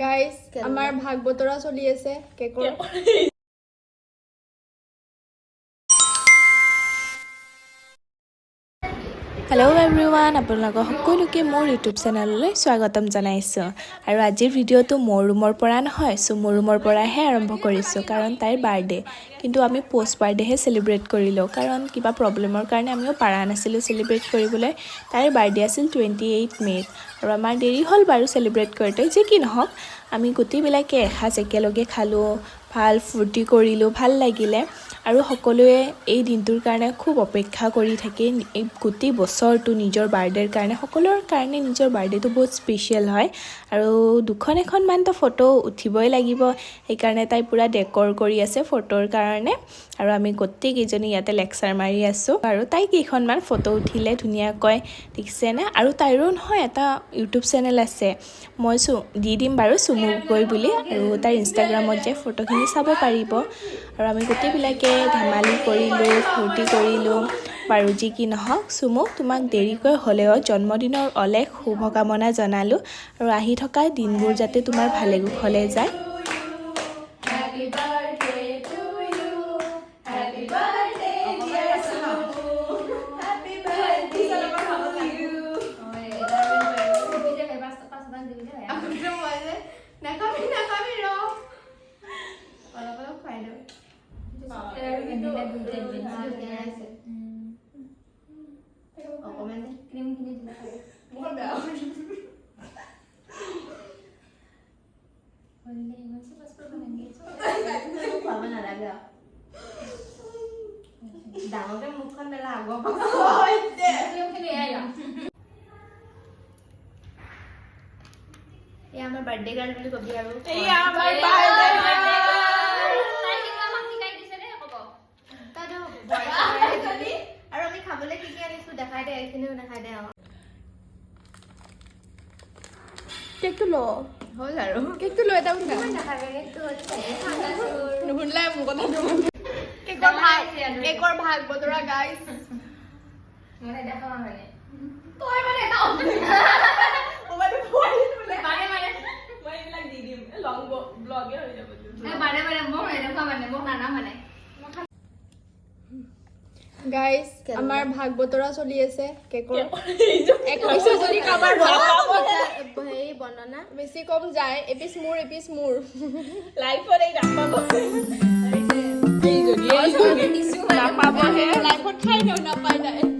guys আমাৰ ভাগ বতৰা চলি আছে কেকৰ হেল্ল' এভৰিৱান আপোনালোকক সকলোকে মোৰ ইউটিউব চেনেললৈ স্বাগতম জনাইছোঁ আৰু আজিৰ ভিডিঅ'টো মোৰ ৰুমৰ পৰা নহয় মোৰ ৰুমৰ পৰাহে আৰম্ভ কৰিছোঁ কাৰণ তাইৰ বাৰ্থডে কিন্তু আমি পোষ্ট বাৰ্থডেহে চেলিব্ৰেট কৰিলোঁ কাৰণ কিবা প্ৰব্লেমৰ কাৰণে আমিও পাৰা নাছিলোঁ চেলিব্ৰেট কৰিবলৈ তাইৰ বাৰ্থডে আছিল 28 মে'ত আৰু আমাৰ দেৰি হ'ল বাৰু চেলিব্ৰেট কৰোঁতে যি কি নহওক আমি গোটেইবিলাকে এসাঁজ একেলগে খালোঁ ভাল ফূৰ্তি কৰিলোঁ ভাল লাগিলে আৰু সকলোৱে এই দিনটোৰ কাৰণে খুব অপেক্ষা কৰি থাকে এই গোটেই বছৰটো নিজৰ বাৰ্থডেৰ কাৰণে সকলোৰ কাৰণে নিজৰ বাৰ্থডেটো বহুত স্পেচিয়েল হয় আৰু দুখন এখনমানতো ফটো উঠিবই লাগিব সেইকাৰণে তাই পুৰা ডেকৰ কৰি আছে ফটোৰ কাৰণে আৰু আমি গোটেইকেইজনী ইয়াতে লেকচাৰ মাৰি আছোঁ আৰু তাই কেইখনমান ফটো উঠিলে ধুনীয়াকৈ দেখিছেনে আৰু তাইৰো নহয় এটা ইউটিউব চেনেল আছে মই দি দিম বাৰু চুমুকৈ বুলি আৰু তাইৰ ইনষ্টাগ্ৰামত যে ফটোখিনি চাব পাৰিব আৰু আমি গোটেইবিলাকে ধেমালি কৰিলোঁ ফূৰ্তি কৰিলোঁ বাৰু যি কি নহওক চুমু তোমাক দেৰিকৈ হ'লেও জন্মদিনৰ অলেখ শুভকামনা জনালোঁ আৰু আহি থকা দিনবোৰ যাতে তোমাৰ ভালে কুশলে যায় ডাঙৰকে মুখখন মেলা আগৰ এই আমাৰ বাৰ্থডে গাৰ্ল বুলি কবি আৰু এই আমাৰ বাৰ্থডে গাৰ্ল তাই কিন্তু আমাক শিকাই দিছে দে কব তাইতো বয়সজনী আৰু আমি খাবলৈ কি কি আনিছো দেখাই দে এইখিনিও দেখাই দে আমাক কেকটো ল হ'ল আৰু কেকটো ল এটা উঠা দেখাই দে কেকটো হৈছে ঠাণ্ডা চুৰ নুশুনলাই মোৰ কথাটো কেকৰ ভাগ বতৰা গাইস মানে দেখাও মানে তই মানে এটা মোবাইলটো ফোন বোলে মানে মই এইবিলাক দি দিম লং ব্লগে হৈ যাব মানে মোক এনেকুৱা মানে মোক নানা মানে গাইস আমাৰ ভাগ বতৰা চলি আছে কেকৰ 21 জনী কাবাৰ হেৰি বৰ্ণনা বেছি কম যায় এপিস মোৰ লাইফত এই নাপাব এই জনী নাপাবহে লাইফত খাই নাপায় নাই